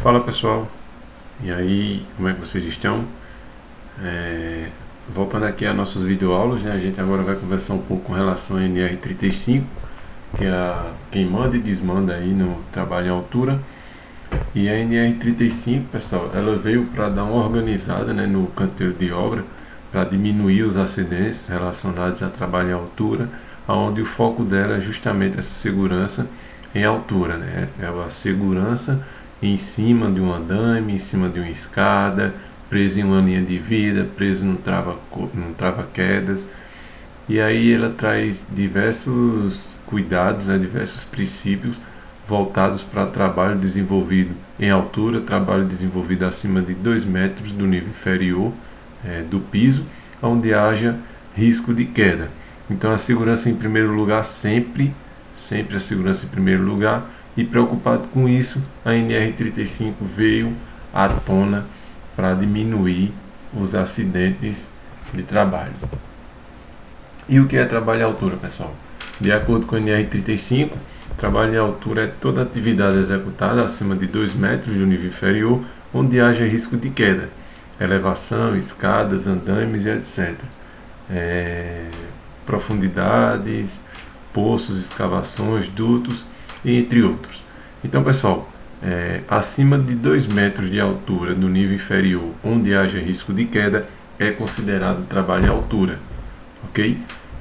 Fala pessoal, e aí, como é que vocês estão? Voltando aqui às nossas videoaulas, né? A gente agora vai conversar um pouco com relação à NR35, que é a quem manda e desmanda aí no trabalho em altura. E a NR35, pessoal, ela veio para dar uma organizada, né, no canteiro de obra, para diminuir os acidentes relacionados a trabalho em altura, onde o foco dela é justamente essa segurança em altura, né? É a segurança em cima de um andaime, em cima de uma escada, preso em uma linha de vida, preso num trava-quedas. E aí ela traz diversos cuidados, né, diversos princípios voltados para trabalho desenvolvido em altura, trabalho desenvolvido acima de 2 metros do nível inferior do piso, onde haja risco de queda. Então a segurança em primeiro lugar, sempre a segurança em primeiro lugar, e preocupado com isso, a NR35 veio à tona para diminuir os acidentes de trabalho. E o que é trabalho em altura, pessoal? De acordo com a NR35, trabalho em altura é toda atividade executada acima de 2 metros do nível inferior, onde haja risco de queda, elevação, escadas, andaimes e etc. Profundidades, poços, escavações, dutos, entre outros. Então, pessoal, acima de 2 metros de altura do nível inferior, onde haja risco de queda, é considerado trabalho em altura. Ok?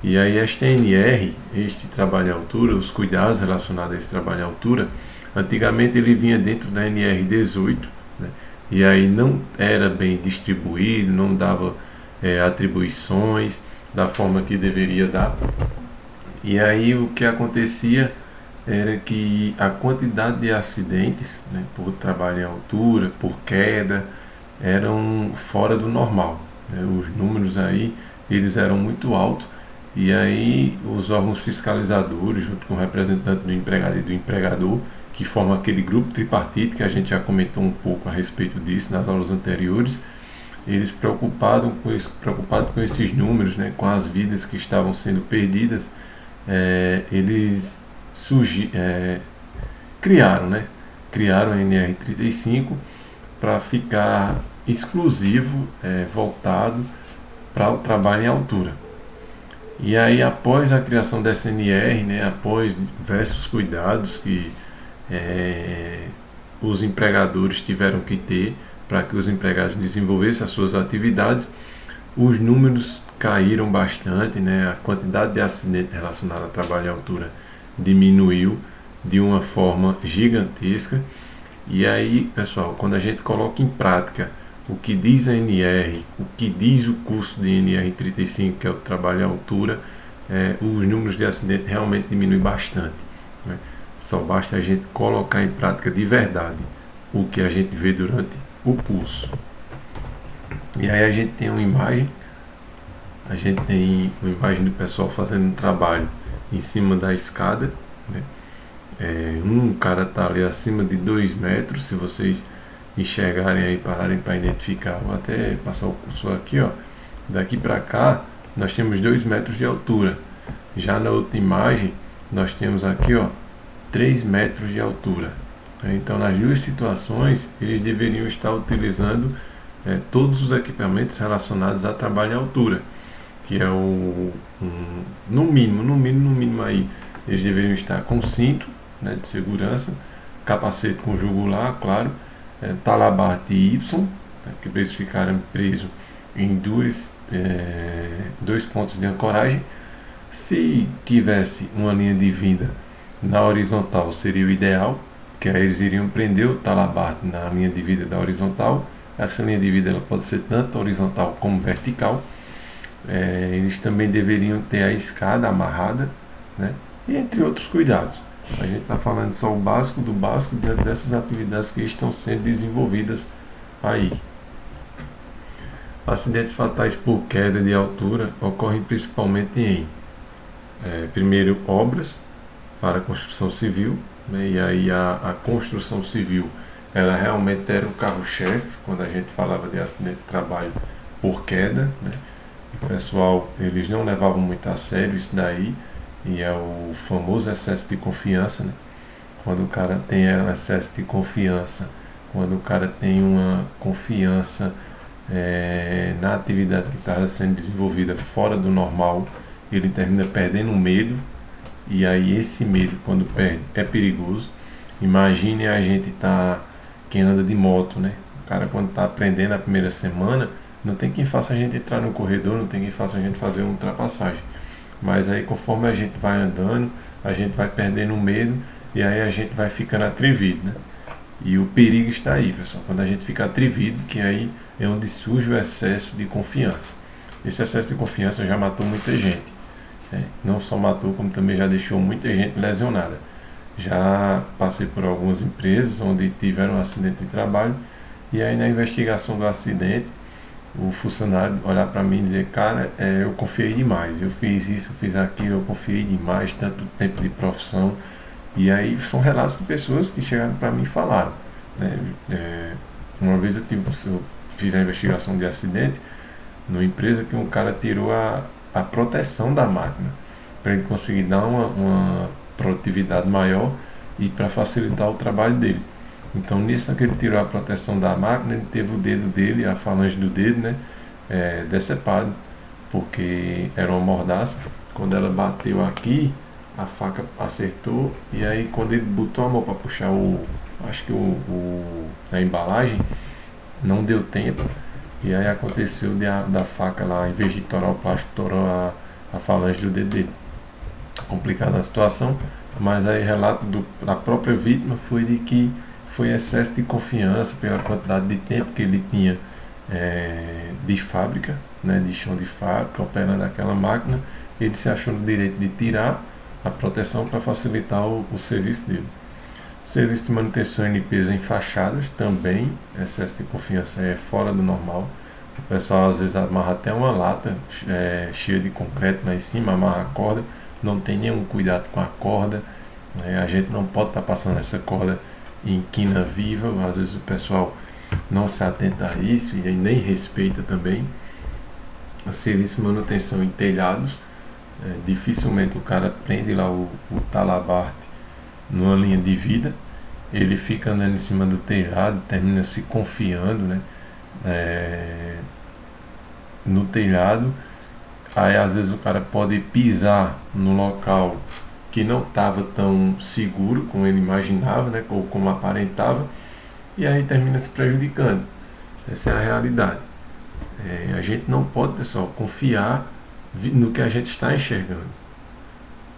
E aí esta NR, este trabalho em altura, os cuidados relacionados a esse trabalho em altura, antigamente ele vinha dentro da NR18, né? E aí não era bem distribuído, não dava atribuições da forma que deveria dar. E aí o que acontecia era que a quantidade de acidentes, né, por trabalho em altura, por queda, eram fora do normal, né? Os números aí eles eram muito altos, e aí os órgãos fiscalizadores, junto com o representante do empregado e do empregador, que formam aquele grupo tripartite que a gente já comentou um pouco a respeito disso nas aulas anteriores, eles preocupados com esses números, né, com as vidas que estavam sendo perdidas, eles criaram, né, criaram a NR35 para ficar exclusivo, voltado para o trabalho em altura. E aí, após a criação dessa NR, né, após diversos cuidados que os empregadores tiveram que ter para que os empregados desenvolvessem as suas atividades, os números caíram bastante, né, a quantidade de acidentes relacionados a trabalho em altura diminuiu de uma forma gigantesca. E aí, pessoal, quando a gente coloca em prática o que diz a NR, o que diz o curso de NR35, que é o trabalho à altura, os números de acidente realmente diminuem bastante, né? Só basta a gente colocar em prática de verdade o que a gente vê durante o curso. E aí a gente tem uma imagem do pessoal fazendo um trabalho em cima da escada, né? Um cara está ali acima de 2 metros, se vocês enxergarem aí, pararem para identificar, vou até passar o cursor aqui, ó. Daqui para cá nós temos 2 metros de altura. Já na outra imagem nós temos aqui, ó, 3 metros de altura. Então nas duas situações eles deveriam estar utilizando todos os equipamentos relacionados a trabalho em altura, que é no mínimo aí eles deveriam estar com cinto, né, de segurança, capacete com jugular, claro, talabarte Y, né, que eles ficaram presos em dois pontos de ancoragem. Se tivesse uma linha de vida na horizontal seria o ideal, que aí eles iriam prender o talabarte na linha de vida da horizontal. Essa linha de vida ela pode ser tanto horizontal como vertical. Eles também deveriam ter a escada amarrada, né, e entre outros cuidados. A gente está falando só o básico do básico dentro dessas atividades que estão sendo desenvolvidas aí. Acidentes fatais por queda de altura ocorrem principalmente em primeiro, obras para construção civil, né? E aí a construção civil ela realmente era o carro-chefe quando a gente falava de acidente de trabalho por queda, né? O pessoal eles não levavam muito a sério isso daí, e é o famoso excesso de confiança, né? Quando o cara tem excesso de confiança quando o cara tem uma confiança na atividade que está sendo desenvolvida fora do normal, ele termina perdendo o medo, e aí esse medo, quando perde, é perigoso. Imagine a gente quem anda de moto, né? O cara, quando está aprendendo a primeira semana, não tem quem faça a gente entrar no corredor, não tem quem faça a gente fazer uma ultrapassagem. Mas aí, conforme a gente vai andando, a gente vai perdendo o medo, e aí a gente vai ficando atrevido, né? E o perigo está aí, pessoal, quando a gente fica atrevido, que aí é onde surge o excesso de confiança. Esse excesso de confiança já matou muita gente, né? Não só matou, como também já deixou muita gente lesionada. Já passei por algumas empresas onde tiveram um acidente de trabalho, e aí na investigação do acidente, o funcionário olhar para mim e dizer: cara, eu confiei demais, eu fiz isso, eu fiz aquilo, eu confiei demais, tanto tempo de profissão. E aí são relatos de pessoas que chegaram para mim e falaram, né? Uma vez eu fiz a investigação de acidente numa empresa que um cara tirou a proteção da máquina para ele conseguir dar uma produtividade maior e para facilitar o trabalho dele. Então, nisso que ele tirou a proteção da máquina, ele teve o dedo dele, a falange do dedo, né, decepado, porque era uma mordaça. Quando ela bateu aqui, a faca acertou, e aí quando ele botou a mão para puxar acho que a embalagem, não deu tempo, e aí aconteceu da faca lá, em vez de torar o plástico, torou a falange do dedo dele. Complicada a situação, mas aí relato da própria vítima foi de que foi excesso de confiança pela quantidade de tempo que ele tinha de fábrica, né, de chão de fábrica, operando aquela máquina. Ele se achou no direito de tirar a proteção para facilitar o serviço dele. Serviço de manutenção e limpeza em fachadas também, excesso de confiança é fora do normal. O pessoal às vezes amarra até uma lata cheia de concreto lá em cima, amarra a corda, não tem nenhum cuidado com a corda, né? A gente não pode estar passando essa corda em quina viva, às vezes o pessoal não se atenta a isso e nem respeita também. Serviço de manutenção em telhados, dificilmente o cara prende lá o talabarte numa linha de vida, ele fica andando em cima do telhado, termina se confiando, né, no telhado. Aí às vezes o cara pode pisar no local que não estava tão seguro como ele imaginava, né, ou como aparentava, e aí termina se prejudicando. Essa é a realidade. A gente não pode, pessoal, confiar no que a gente está enxergando,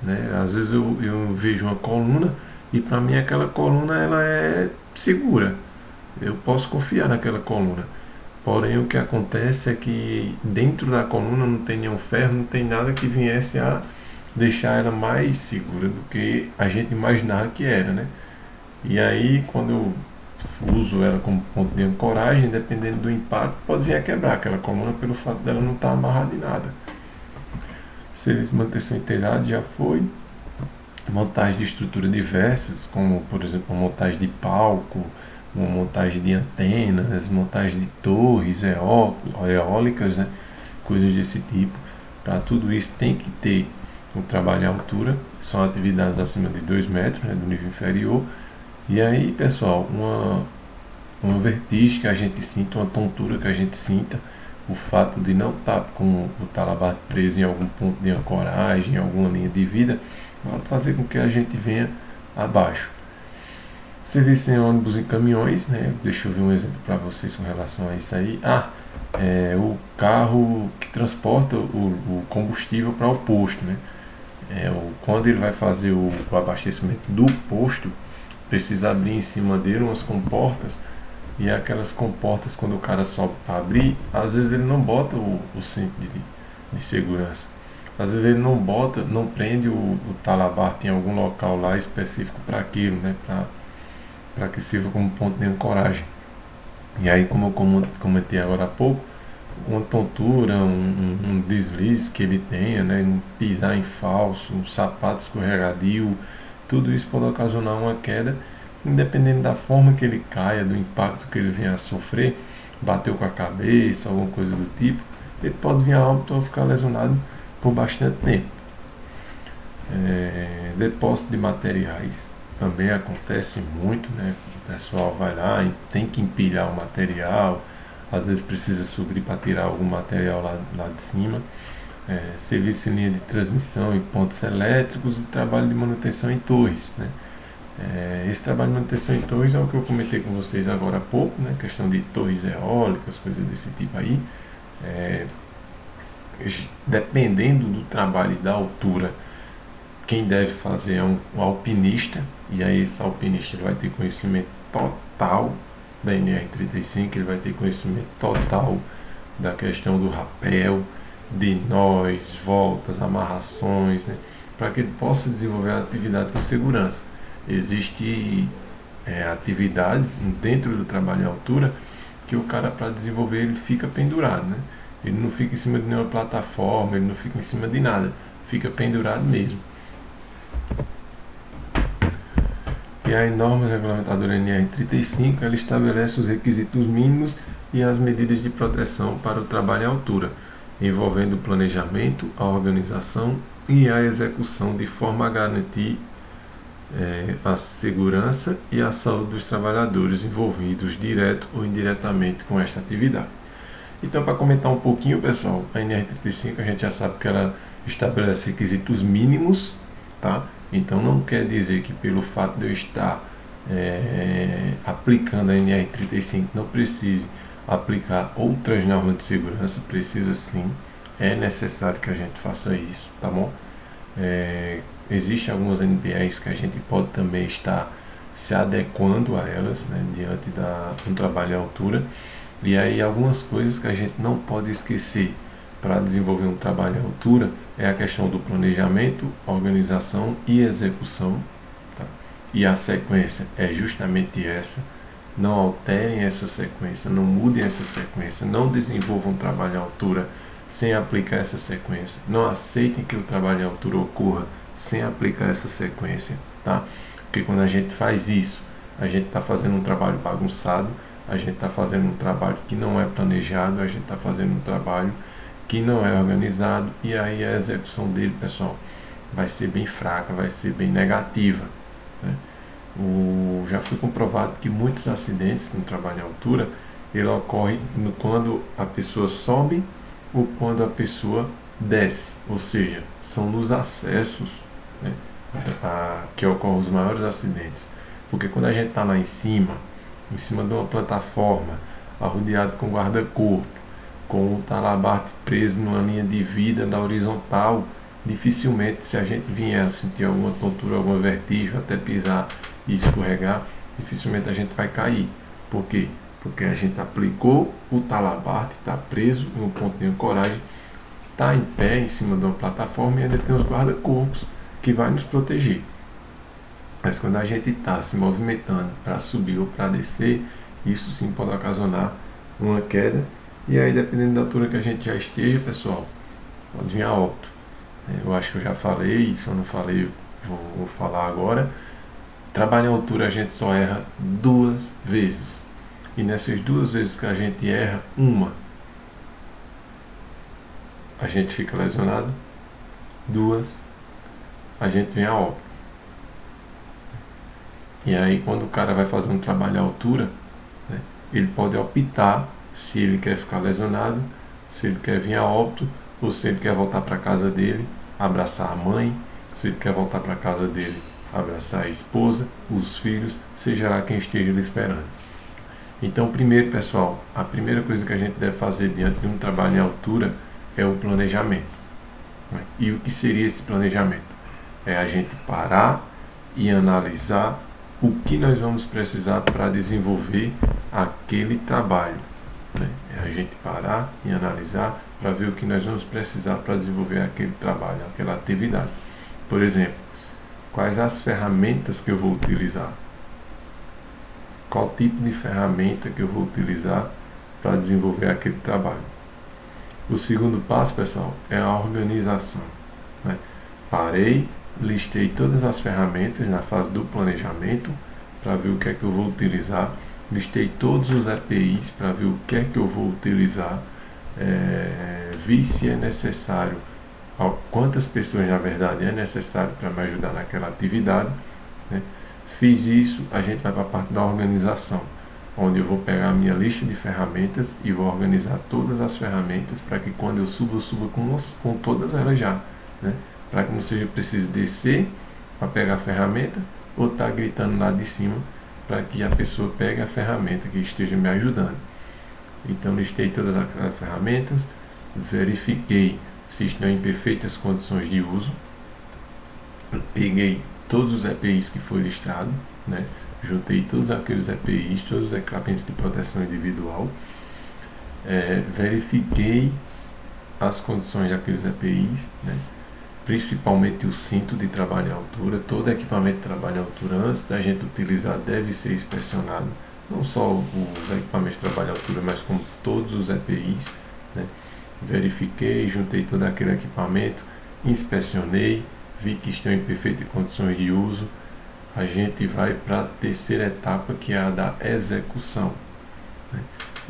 né? Às vezes eu vejo uma coluna e para mim aquela coluna ela é segura, eu posso confiar naquela coluna. Porém, o que acontece é que dentro da coluna não tem nenhum ferro, não tem nada que viesse a deixar ela mais segura do que a gente imaginava que era, né? E aí, quando eu uso ela como ponto de ancoragem, dependendo do impacto, pode vir a quebrar aquela coluna pelo fato dela não estar amarrada em nada. Serviço de manutenção em telhado já foi. Montagem de estruturas diversas, como por exemplo a montagem de palco, uma montagem de antenas, montagem de torres eólicas, né? Coisas desse tipo. Para tudo isso tem que ter um trabalho em altura, são atividades acima de 2 metros, né, do nível inferior. E aí, pessoal, uma vertigem que a gente sinta, uma tontura que a gente sinta, o fato de não estar com o talabarte preso em algum ponto de ancoragem, em alguma linha de vida, pode fazer com que a gente venha abaixo. Serviço em ônibus e caminhões, né? Deixa eu ver um exemplo para vocês com relação a isso aí. O carro que transporta o combustível para o posto, né? Quando ele vai fazer o abastecimento do posto, precisa abrir em cima dele umas comportas, e aquelas comportas, quando o cara sobe para abrir, às vezes ele não bota o cinto de segurança. Às vezes ele não prende o talabarte em algum local lá específico para aquilo, né? Para que sirva como ponto de ancoragem. E aí, como eu comentei agora há pouco, uma tontura, um deslize que ele tenha, né, um pisar em falso, um sapato escorregadio, tudo isso pode ocasionar uma queda, independente da forma que ele caia, do impacto que ele venha a sofrer, bateu com a cabeça, alguma coisa do tipo, ele pode vir a óbito ou ficar lesionado por bastante tempo. Depósito de materiais. também acontece muito, né? O pessoal vai lá e tem que empilhar o material, às vezes precisa subir para tirar algum material lá de cima. Serviço em linha de transmissão em pontos elétricos e trabalho de manutenção em torres, né? Esse trabalho de manutenção em torres é o que eu comentei com vocês agora há pouco, né? Questão de torres eólicas, coisas desse tipo aí. É, Dependendo do trabalho e da altura, quem deve fazer é um alpinista, e aí esse alpinista ele vai ter conhecimento total da NR35, ele vai ter conhecimento total da questão do rapel, de nós, voltas, amarrações, né, para que ele possa desenvolver a atividade com segurança. Existem atividades dentro do trabalho em altura que o cara, para desenvolver, ele fica pendurado, né? Ele não fica em cima de nenhuma plataforma, ele não fica em cima de nada, fica pendurado mesmo. E a norma regulamentadora NR35 ela estabelece os requisitos mínimos e as medidas de proteção para o trabalho em altura, envolvendo o planejamento, a organização e a execução de forma a garantir a segurança e a saúde dos trabalhadores envolvidos direto ou indiretamente com esta atividade. Então, para comentar um pouquinho, pessoal, a NR35 a gente já sabe que ela estabelece requisitos mínimos, tá? Então, não quer dizer que pelo fato de eu estar aplicando a NR35 não precise aplicar outras normas de segurança, precisa sim, é necessário que a gente faça isso, tá bom? Existem algumas NBRs que a gente pode também estar se adequando a elas, né, diante do trabalho à altura. E aí algumas coisas que a gente não pode esquecer para desenvolver um trabalho à altura é a questão do planejamento, organização e execução. Tá? E a sequência é justamente essa. Não alterem essa sequência, não mudem essa sequência, não desenvolvam um trabalho à altura sem aplicar essa sequência. Não aceitem que o trabalho à altura ocorra sem aplicar essa sequência. Tá? Porque quando a gente faz isso, a gente está fazendo um trabalho bagunçado, a gente está fazendo um trabalho que não é planejado, a gente está fazendo um trabalho que não é organizado, e aí a execução dele, pessoal, vai ser bem fraca, vai ser bem negativa, né? Já foi comprovado que muitos acidentes no trabalho em altura ele ocorre quando a pessoa sobe ou quando a pessoa desce, ou seja, são nos acessos, né, que ocorrem os maiores acidentes, porque quando a gente está lá em cima de uma plataforma, arrodeado com guarda-corpo, com o talabarte preso numa linha de vida na horizontal, dificilmente, se a gente vier a sentir alguma tontura, alguma vertigem, até pisar e escorregar, dificilmente a gente vai cair. Por quê? Porque a gente aplicou o talabarte, está preso em um ponto de ancoragem, está em pé em cima de uma plataforma e ainda tem os guarda-corpos que vai nos proteger. Mas quando a gente está se movimentando para subir ou para descer, isso sim pode ocasionar uma queda. E aí, dependendo da altura que a gente já esteja, pessoal, pode vir a óbito. Eu acho que eu já falei, se eu não falei, vou falar agora. Trabalho em altura a gente só erra 2 vezes. E nessas 2 vezes que a gente erra, uma, a gente fica lesionado. 2, a gente vem a óbito. E aí quando o cara vai fazer um trabalho à altura, né, ele pode optar se ele quer ficar lesionado, se ele quer vir a óbito, ou se ele quer voltar para casa dele, abraçar a mãe, se ele quer voltar para casa dele, abraçar a esposa, os filhos, seja lá quem esteja lhe esperando. Então, primeiro, pessoal, a primeira coisa que a gente deve fazer diante de um trabalho em altura é o planejamento. Né? E o que seria esse planejamento? É a gente parar e analisar o que nós vamos precisar para desenvolver aquele trabalho. Né? É a gente parar e analisar para ver o que nós vamos precisar para desenvolver aquele trabalho, aquela atividade. Por exemplo, quais as ferramentas que eu vou utilizar? Qual tipo de ferramenta que eu vou utilizar para desenvolver aquele trabalho? O segundo passo, pessoal, é a organização. Né? Parei, listei todas as ferramentas na fase do planejamento para ver o que é que eu vou utilizar, listei todos os EPIs para ver o que é que eu vou utilizar, vi se é necessário, quantas pessoas na verdade é necessário para me ajudar naquela atividade, né? Fiz isso, a gente vai para a parte da organização, onde eu vou pegar a minha lista de ferramentas e vou organizar todas as ferramentas para que quando eu suba com todas elas já, né? Para que não seja preciso descer para pegar a ferramenta ou estar gritando lá de cima para que a pessoa pegue a ferramenta que esteja me ajudando. Então listei todas as ferramentas, verifiquei se estão em perfeitas condições de uso, peguei todos os EPIs que foi listado, né? Juntei todos aqueles EPIs, todos os equipamentos de proteção individual, verifiquei as condições daqueles EPIs, né? Principalmente o cinto de trabalho em altura. Todo equipamento de trabalho em altura, antes da gente utilizar, deve ser inspecionado, não só os equipamentos de trabalho em altura, mas como todos os EPIs, né? Verifiquei, juntei todo aquele equipamento, inspecionei, vi que estão em perfeitas condições de uso. A gente vai para a terceira etapa, que é a da execução, né?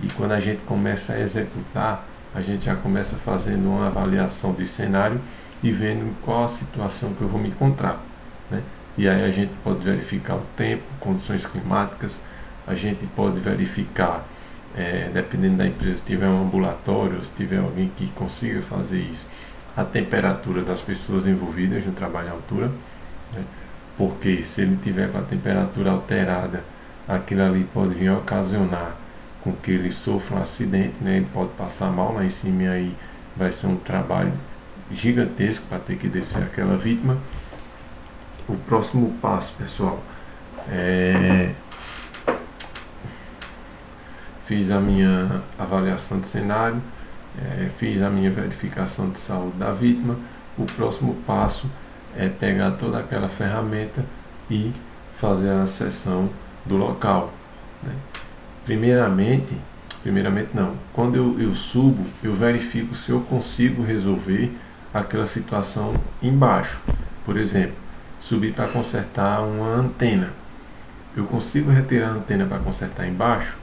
E quando a gente começa a executar, a gente já começa fazendo uma avaliação de cenário e vendo qual a situação que eu vou me encontrar, né? E aí a gente pode verificar o tempo, condições climáticas, a gente pode verificar, dependendo da empresa, se tiver um ambulatório, se tiver alguém que consiga fazer isso, a temperatura das pessoas envolvidas no trabalho à altura, né? Porque se ele tiver com a temperatura alterada, aquilo ali pode vir a ocasionar com que ele sofra um acidente, né? Ele pode passar mal lá em cima e aí vai ser um trabalho gigantesco para ter que descer aquela vítima. O próximo passo, pessoal, fiz a minha avaliação de cenário, fiz a minha verificação de saúde da vítima. O próximo passo é pegar toda aquela ferramenta e fazer a acessão do local, né? Primeiramente não, quando eu subo, eu verifico se eu consigo resolver aquela situação embaixo. Por exemplo, subir para consertar uma antena, eu consigo retirar a antena para consertar embaixo?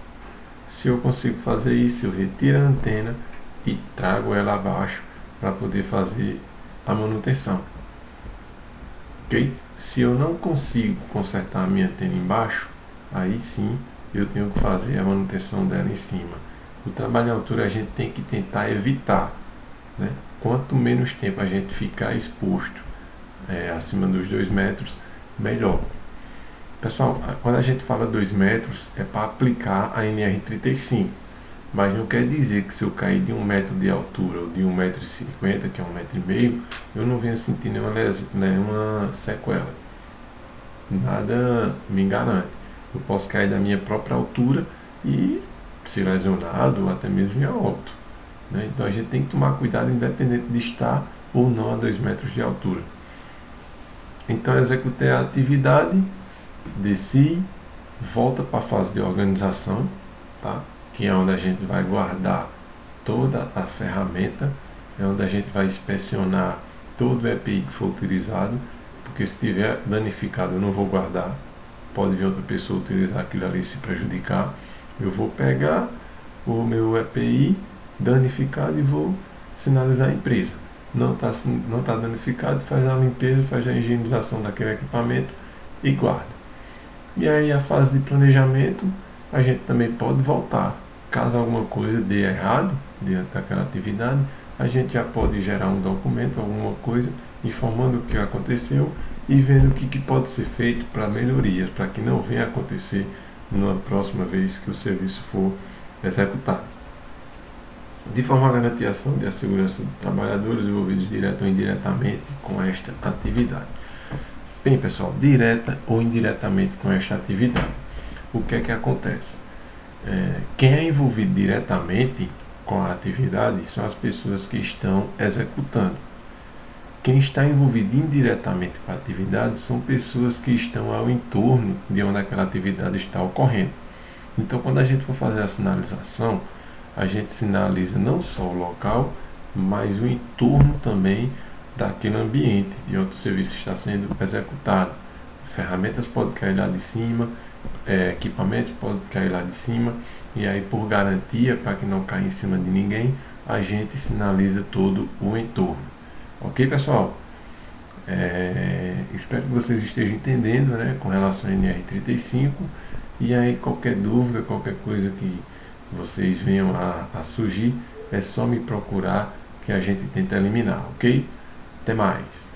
Se eu consigo fazer isso, eu retiro a antena e trago ela abaixo para poder fazer a manutenção. Ok? Se eu não consigo consertar a minha antena embaixo, aí sim eu tenho que fazer a manutenção dela em cima. O trabalho em altura a gente tem que tentar evitar, né? Quanto menos tempo a gente ficar exposto acima dos 2 metros, melhor. Pessoal, quando a gente fala 2 metros, é para aplicar a NR35. Mas não quer dizer que se eu cair de 1 metro de altura ou de 1,50 m, que é 1,5 m, eu não venho sentir nenhuma sequela. Nada me garante. Eu posso cair da minha própria altura e ser lesionado ou até mesmo ir a óbito, né? Então a gente tem que tomar cuidado independente de estar ou não a 2 metros de altura. Então eu executei a atividade, desci, volta para a fase de organização, tá? Que é onde a gente vai guardar toda a ferramenta, é onde a gente vai inspecionar todo o EPI que for utilizado, porque se estiver danificado eu não vou guardar, pode vir outra pessoa utilizar aquilo ali e se prejudicar. Eu vou pegar o meu EPI danificado e vou sinalizar a empresa. Não tá danificado, faz a limpeza, faz a higienização daquele equipamento e guarda. E aí a fase de planejamento, a gente também pode voltar. Caso alguma coisa dê errado diante daquela atividade, a gente já pode gerar um documento, alguma coisa, informando o que aconteceu e vendo o que pode ser feito para melhorias, para que não venha a acontecer na próxima vez que o serviço for executado. De forma a garantir a saúde e a segurança dos trabalhadores envolvidos direta ou indiretamente com esta atividade. Bem, pessoal, direta ou indiretamente com esta atividade, o que é que acontece? Quem é envolvido diretamente com a atividade são as pessoas que estão executando. Quem está envolvido indiretamente com a atividade são pessoas que estão ao entorno de onde aquela atividade está ocorrendo. Então, quando a gente for fazer a sinalização, a gente sinaliza não só o local, mas o entorno também daquele ambiente de onde o serviço está sendo executado. Ferramentas podem cair lá de cima, equipamentos podem cair lá de cima, e aí, por garantia, para que não caia em cima de ninguém, a gente sinaliza todo o entorno. Ok, pessoal? Espero que vocês estejam entendendo, né, com relação a NR35. E aí qualquer dúvida, qualquer coisa que vocês venham a surgir, é só me procurar que a gente tenta eliminar, ok? Até mais!